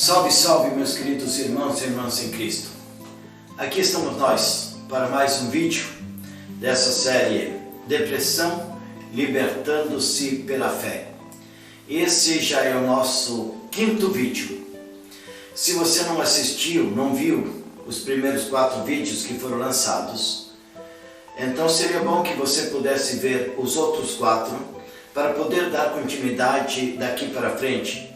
Salve, salve, meus queridos irmãos e irmãs em Cristo. Aqui estamos nós para mais um vídeo dessa série Depressão, Libertando-se pela Fé. Esse já é o nosso quinto vídeo. Se você não assistiu, não viu os primeiros 4 vídeos que foram lançados, então seria bom que você pudesse ver os outros 4 para poder dar continuidade daqui para frente.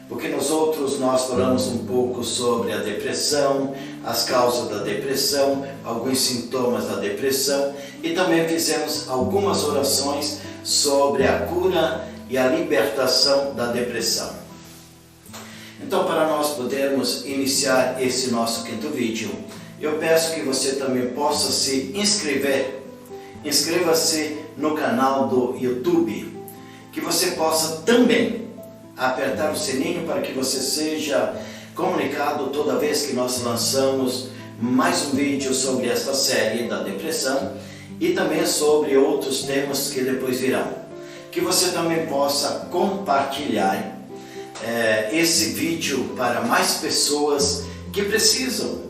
Porque nos outros nós falamos um pouco sobre a depressão, as causas da depressão, alguns sintomas da depressão e também fizemos algumas orações sobre a cura e a libertação da depressão. Então, para nós podermos iniciar esse nosso quinto vídeo, eu peço que você também possa se inscrever. Inscreva-se no canal do YouTube, que você possa também apertar o sininho para que você seja comunicado toda vez que nós lançamos mais um vídeo sobre esta série da depressão e também sobre outros temas que depois virão. Que você também possa compartilhar esse vídeo para mais pessoas que precisam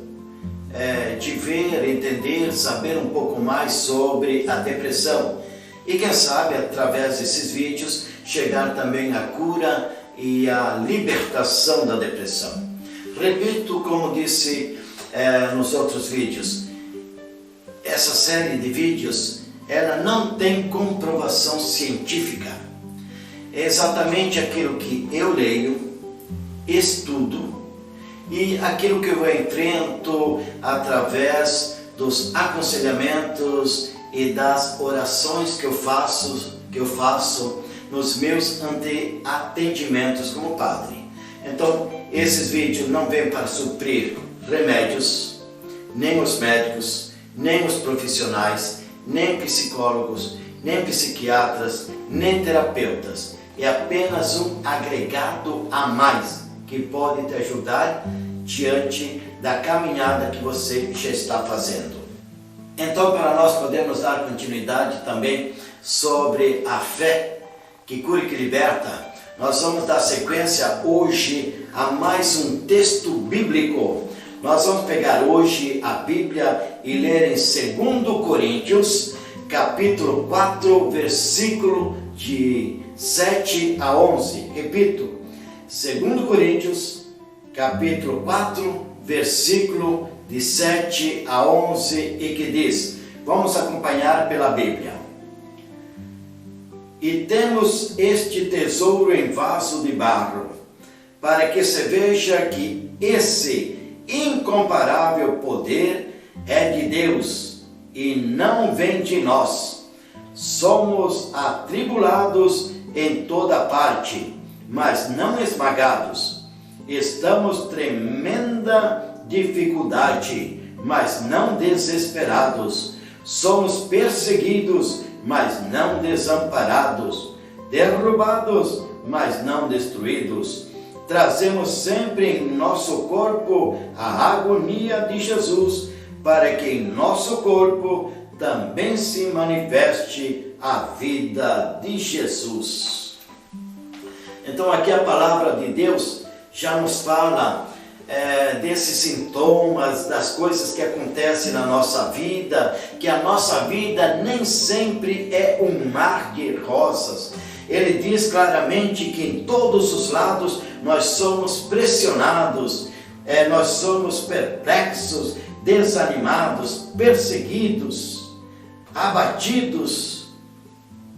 de ver, entender, saber um pouco mais sobre a depressão. E quem sabe, através desses vídeos, chegar também à cura e à libertação da depressão. Repito, como disse nos outros vídeos, essa série de vídeos, ela não tem comprovação científica. É exatamente aquilo que eu leio, estudo, e aquilo que eu enfrento através dos aconselhamentos e das orações que eu faço nos meus atendimentos como padre. Então, esses vídeos não vêm para suprir remédios, nem os médicos, nem os profissionais, nem psicólogos, nem psiquiatras, nem terapeutas. É apenas um agregado a mais que pode te ajudar diante da caminhada que você já está fazendo. Então, para nós podermos dar continuidade também sobre a fé que cura e que liberta, nós vamos dar sequência hoje a mais um texto bíblico. Nós vamos pegar hoje a Bíblia e ler em 2 Coríntios, capítulo 4, versículo de 7 a 11. Repito, 2 Coríntios, capítulo 4, versículo de 7 a 11, e que diz, vamos acompanhar pela Bíblia. E temos este tesouro em vaso de barro, para que se veja que esse incomparável poder é de Deus e não vem de nós. Somos atribulados em toda parte, mas não esmagados. Estamos tremenda dificuldade, mas não desesperados. Somos perseguidos, mas não desamparados. Derrubados, mas não destruídos. Trazemos sempre em nosso corpo a agonia de Jesus, para que em nosso corpo também se manifeste a vida de Jesus. Então aqui a palavra de Deus já nos fala desses sintomas, das coisas que acontecem na nossa vida, que a nossa vida nem sempre é um mar de rosas. Ele diz claramente que em todos os lados nós somos pressionados, nós somos perplexos, desanimados, perseguidos, abatidos,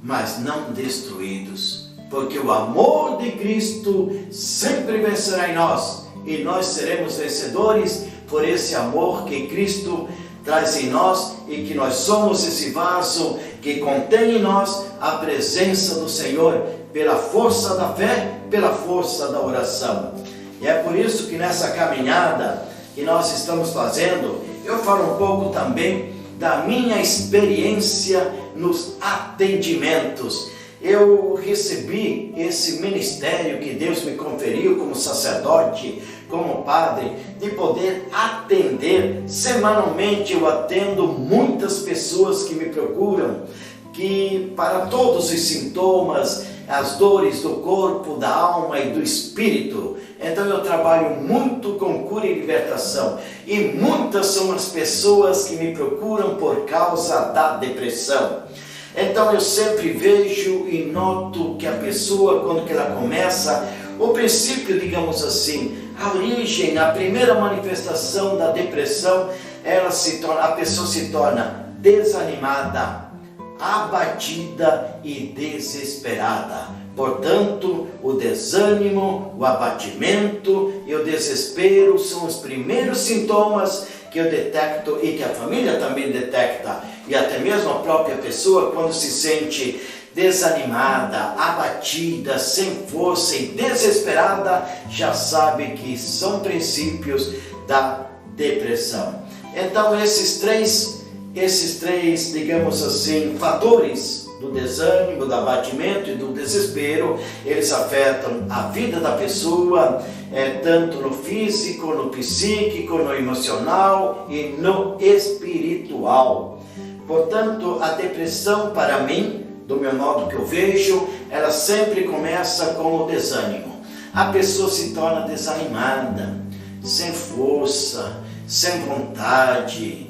mas não destruídos, porque o amor de Cristo sempre vencerá em nós. E nós seremos vencedores por esse amor que Cristo traz em nós e que nós somos esse vaso que contém em nós a presença do Senhor pela força da fé, pela força da oração. E é por isso que nessa caminhada que nós estamos fazendo, eu falo um pouco também da minha experiência nos atendimentos. Eu recebi esse ministério que Deus me conferiu como sacerdote, como padre, de poder atender. Semanalmente eu atendo muitas pessoas que me procuram, que para todos os sintomas as dores do corpo, da alma e do espírito. Então eu trabalho muito com cura e libertação, e muitas são as pessoas que me procuram por causa da depressão. Então eu sempre vejo e noto que a pessoa, quando que ela começa, o princípio, digamos assim, a origem, a primeira manifestação da depressão, a pessoa se torna desanimada, abatida e desesperada. Portanto, o desânimo, o abatimento e o desespero são os primeiros sintomas que eu detecto e que a família também detecta, e até mesmo a própria pessoa, quando se sente desanimada, abatida, sem força e desesperada, já sabe que são princípios da depressão. Então esses três, digamos assim, fatores do desânimo, do abatimento e do desespero, eles afetam a vida da pessoa, tanto no físico, no psíquico, no emocional e no espiritual. Portanto, a depressão, para mim, do meu modo que eu vejo, ela sempre começa com o desânimo. A pessoa se torna desanimada, sem força, sem vontade,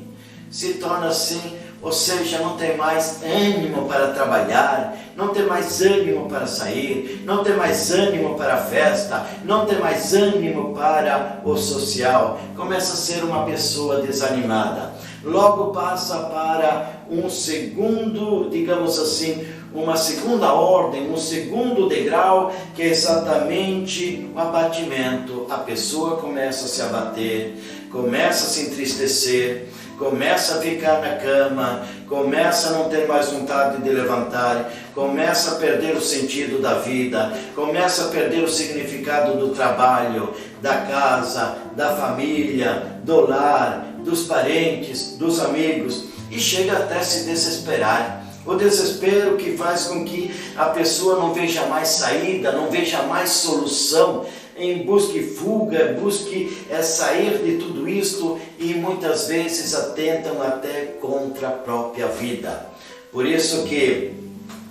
se torna assim, ou seja, não tem mais ânimo para trabalhar, não tem mais ânimo para sair, não tem mais ânimo para a festa, não tem mais ânimo para o social. Começa a ser uma pessoa desanimada. Logo passa para um segundo, digamos assim, uma segunda ordem, um segundo degrau, que é exatamente o abatimento. A pessoa começa a se abater, começa a se entristecer, começa a ficar na cama, começa a não ter mais vontade de levantar, começa a perder o sentido da vida, começa a perder o significado do trabalho, da casa, da família, do lar, dos parentes, dos amigos, e chega até a se desesperar. O desespero que faz com que a pessoa não veja mais saída, não veja mais solução, em busque fuga, busque sair de tudo isto, e muitas vezes atentam até contra a própria vida. Por isso que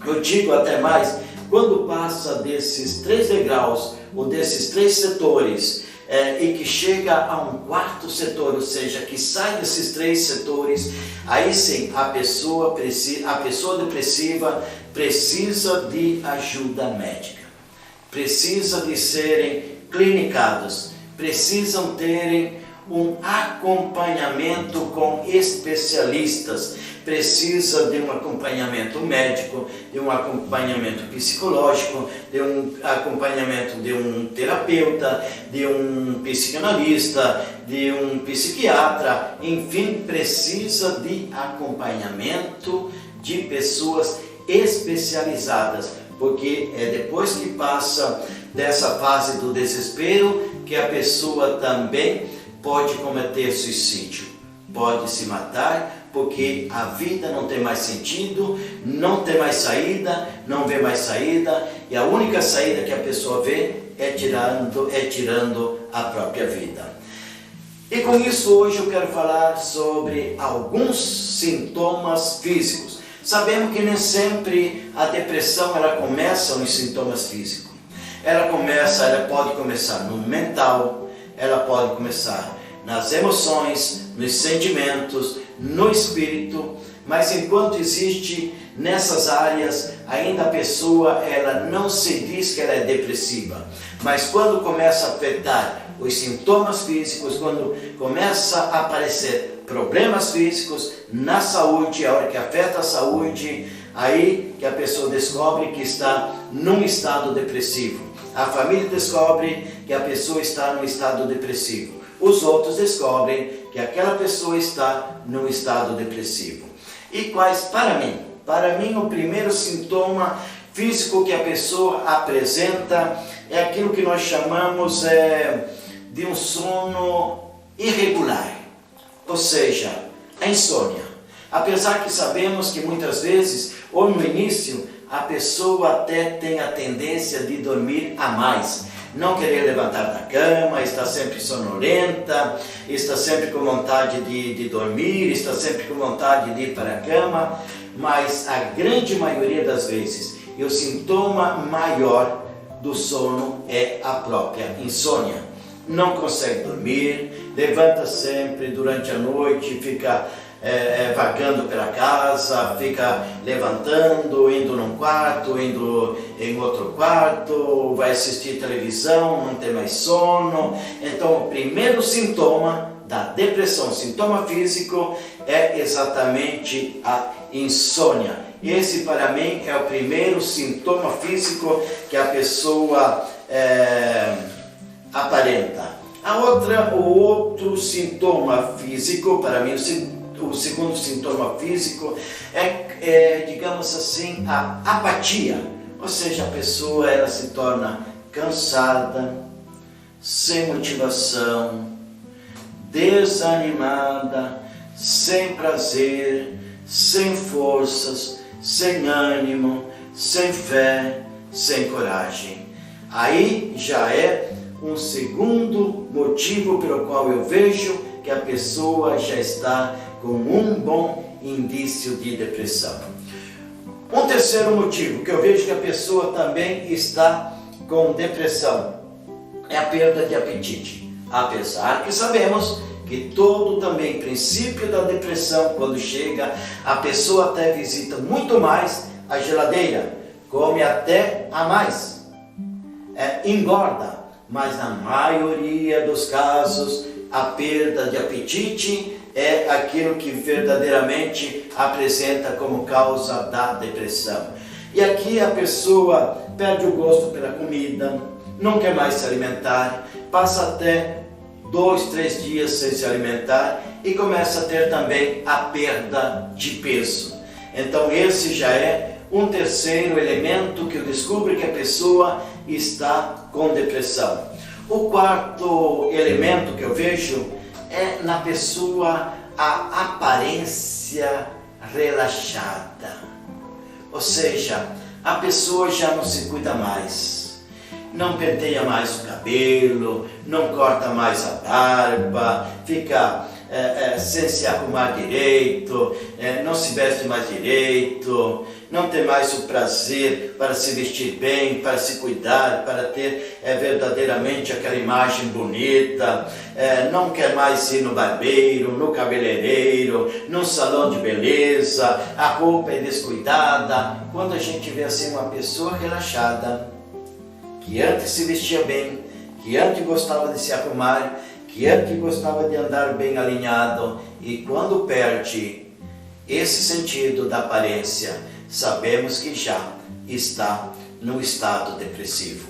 eu digo até mais, quando passa desses 3 degraus, ou desses 3 setores, e que chega a um 4º setor, ou seja, que sai desses 3 setores, aí sim a pessoa depressiva precisa de ajuda médica, precisa de serem clinicados, precisam terem um acompanhamento com especialistas, precisa de um acompanhamento médico, de um acompanhamento psicológico, de um acompanhamento de um terapeuta, de um psicanalista, de um psiquiatra, enfim, precisa de acompanhamento de pessoas especializadas, porque é depois que passa dessa fase do desespero que a pessoa também pode cometer suicídio, pode se matar, porque a vida não tem mais sentido, não tem mais saída, não vê mais saída, e a única saída que a pessoa vê é tirando a própria vida. E com isso hoje eu quero falar sobre alguns sintomas físicos. Sabemos que nem sempre a depressão ela começa nos sintomas físicos. Ela pode começar no mental, ela pode começar nas emoções, nos sentimentos, no espírito, mas enquanto existe nessas áreas, ainda a pessoa ela não se diz que ela é depressiva, mas quando começa a afetar os sintomas físicos, quando começa a aparecer problemas físicos na saúde, a hora que afeta a saúde, aí que a pessoa descobre que está num estado depressivo. A família descobre que a pessoa está num estado depressivo. Os outros descobrem que aquela pessoa está num estado depressivo. E quais, para mim, o primeiro sintoma físico que a pessoa apresenta é aquilo que nós chamamos de um sono irregular, ou seja, a insônia. Apesar que sabemos que muitas vezes, ou no início, a pessoa até tem a tendência de dormir a mais, não querer levantar da cama, está sempre sonolenta, está sempre com vontade de dormir, está sempre com vontade de ir para a cama, mas a grande maioria das vezes, E o sintoma maior do sono é a própria insônia. Não consegue dormir, levanta sempre durante a noite, fica vagando pela casa, fica levantando, indo num quarto, indo em outro quarto, vai assistir televisão, não tem mais sono. Então o primeiro sintoma da depressão, sintoma físico, é exatamente a insônia. Esse para mim é o primeiro sintoma físico que a pessoa aparenta. O outro sintoma físico, para mim o segundo sintoma físico é, digamos assim, a apatia. Ou seja, a pessoa ela se torna cansada, sem motivação, desanimada, sem prazer, sem forças, sem ânimo, sem fé, sem coragem. Aí já é um segundo motivo pelo qual eu vejo que a pessoa já está com um bom indício de depressão. Um terceiro motivo que eu vejo que a pessoa também está com depressão é a perda de apetite. Apesar que sabemos que todo também princípio da depressão, quando chega, a pessoa até visita muito mais a geladeira, come até a mais, engorda, mas na maioria dos casos a perda de apetite é aquilo que verdadeiramente apresenta como causa da depressão. E aqui a pessoa perde o gosto pela comida, não quer mais se alimentar, passa até 2, 3 dias sem se alimentar e começa a ter também a perda de peso. Então esse já é um terceiro elemento que eu descubro que a pessoa está com depressão. O quarto elemento que eu vejo é na pessoa a aparência relaxada. Ou seja, a pessoa já não se cuida mais, não penteia mais o cabelo, não corta mais a barba, fica sem se arrumar direito, não se veste mais direito, não tem mais o prazer para se vestir bem, para se cuidar, para ter verdadeiramente aquela imagem bonita, não quer mais ir no barbeiro, no cabeleireiro, no salão de beleza, a roupa é descuidada. Quando a gente vê assim uma pessoa relaxada, que antes se vestia bem, que antes gostava de se arrumar, que antes gostava de andar bem alinhado, e quando perde esse sentido da aparência, sabemos que já está no estado depressivo.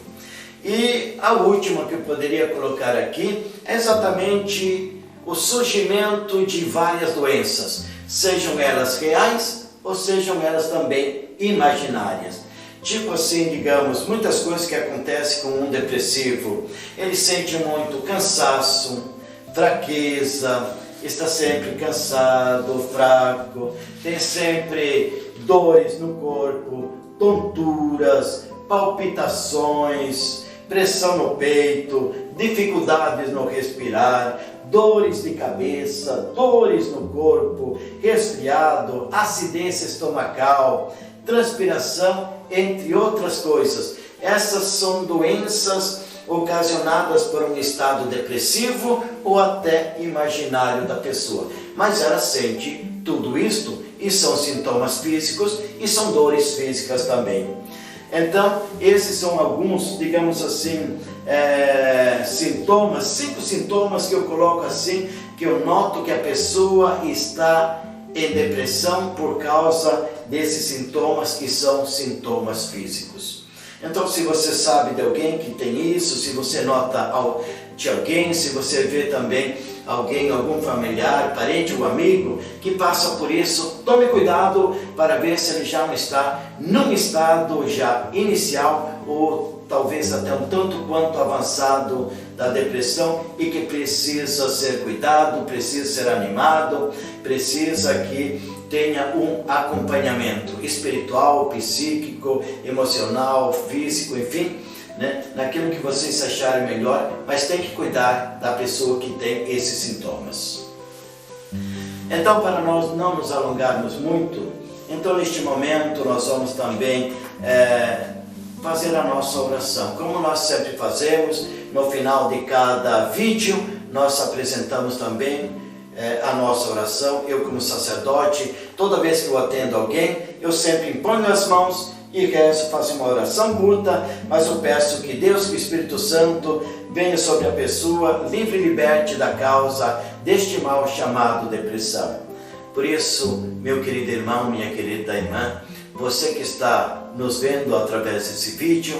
E a última que eu poderia colocar aqui é exatamente o surgimento de várias doenças, sejam elas reais ou sejam elas também imaginárias. Tipo assim, digamos, muitas coisas que acontecem com um depressivo. Ele sente muito cansaço, fraqueza, está sempre cansado, fraco, tem sempre dores no corpo, tonturas, palpitações, pressão no peito, dificuldades no respirar, dores de cabeça, dores no corpo, resfriado, acidez estomacal, transpiração, entre outras coisas. Essas são doenças ocasionadas por um estado depressivo ou até imaginário da pessoa. Mas ela sente tudo isto e são sintomas físicos e são dores físicas também. Então, esses são alguns, digamos assim, sintomas, 5 sintomas que eu coloco assim, que eu noto que a pessoa está em depressão por causa desses sintomas que são sintomas físicos. Então, se você sabe de alguém que tem isso, se você nota de alguém, se você vê também alguém, algum familiar, parente ou amigo que passa por isso, tome cuidado para ver se ele já não está num estado já inicial ou talvez até um tanto quanto avançado da depressão e que precisa ser cuidado, precisa ser animado, precisa que tenha um acompanhamento espiritual, psíquico, emocional, físico, enfim, né? Naquilo que vocês acharem melhor, mas tem que cuidar da pessoa que tem esses sintomas. Então, para nós não nos alongarmos muito, então neste momento nós vamos também fazer a nossa oração. Como nós sempre fazemos, no final de cada vídeo, nós apresentamos também a nossa oração. Eu, como sacerdote, toda vez que eu atendo alguém, eu sempre imponho as mãos e rezo, faço uma oração curta, mas eu peço que Deus, que o Espírito Santo, venha sobre a pessoa, livre e liberte da causa deste mal chamado depressão. Por isso, meu querido irmão, minha querida irmã, você que está nos vendo através desse vídeo,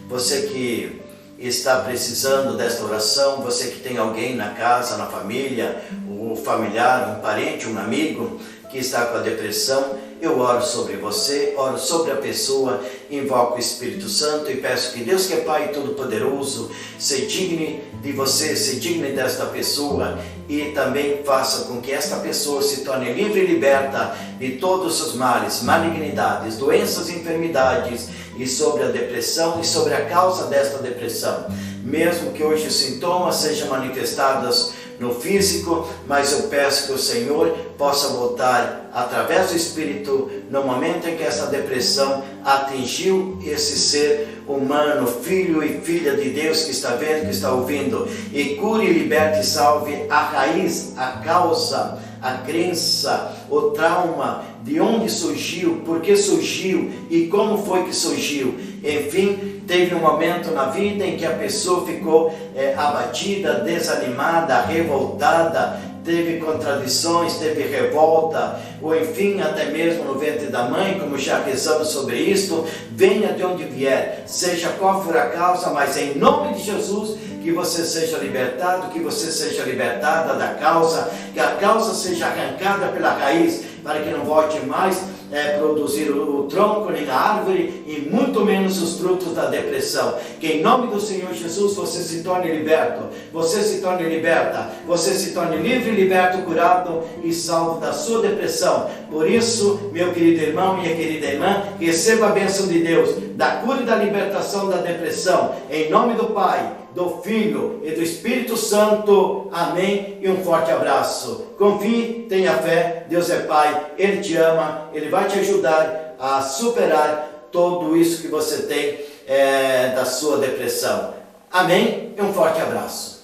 você que está precisando desta oração, você que tem alguém na casa, na família, um familiar, um parente, um amigo que está com a depressão, eu oro sobre você, oro sobre a pessoa, invoco o Espírito Santo e peço que Deus, que é Pai Todo-Poderoso, se digne de você, se digne desta pessoa e também faça com que esta pessoa se torne livre e liberta de todos os males, malignidades, doenças e enfermidades, e sobre a depressão e sobre a causa desta depressão. Mesmo que hoje os sintomas sejam manifestados no físico, mas eu peço que o Senhor possa voltar através do Espírito no momento em que essa depressão atingiu esse ser humano, filho e filha de Deus que está vendo, que está ouvindo, e cure, liberte e salve a raiz, a causa, a crença, o trauma, de onde surgiu, por que surgiu e como foi que surgiu. Enfim, teve um momento na vida em que a pessoa ficou abatida, desanimada, revoltada, teve contradições, teve revolta, ou enfim, até mesmo no ventre da mãe, como já rezamos sobre isto. Venha de onde vier, seja qual for a causa, mas em nome de Jesus, que você seja libertado, que você seja libertada da causa, que a causa seja arrancada pela raiz, para que não volte mais produzir o tronco nem a árvore e muito menos os frutos da depressão. Que em nome do Senhor Jesus você se torne liberto, você se torne liberta, você se torne livre, liberto, curado e salvo da sua depressão. Por isso, meu querido irmão, minha querida irmã, receba a bênção de Deus, da cura e da libertação da depressão, em nome do Pai, do Filho e do Espírito Santo. Amém. E um forte abraço. Confie, tenha fé, Deus é Pai, Ele te ama, Ele vai te ajudar a superar tudo isso que você tem da sua depressão. Amém. E um forte abraço.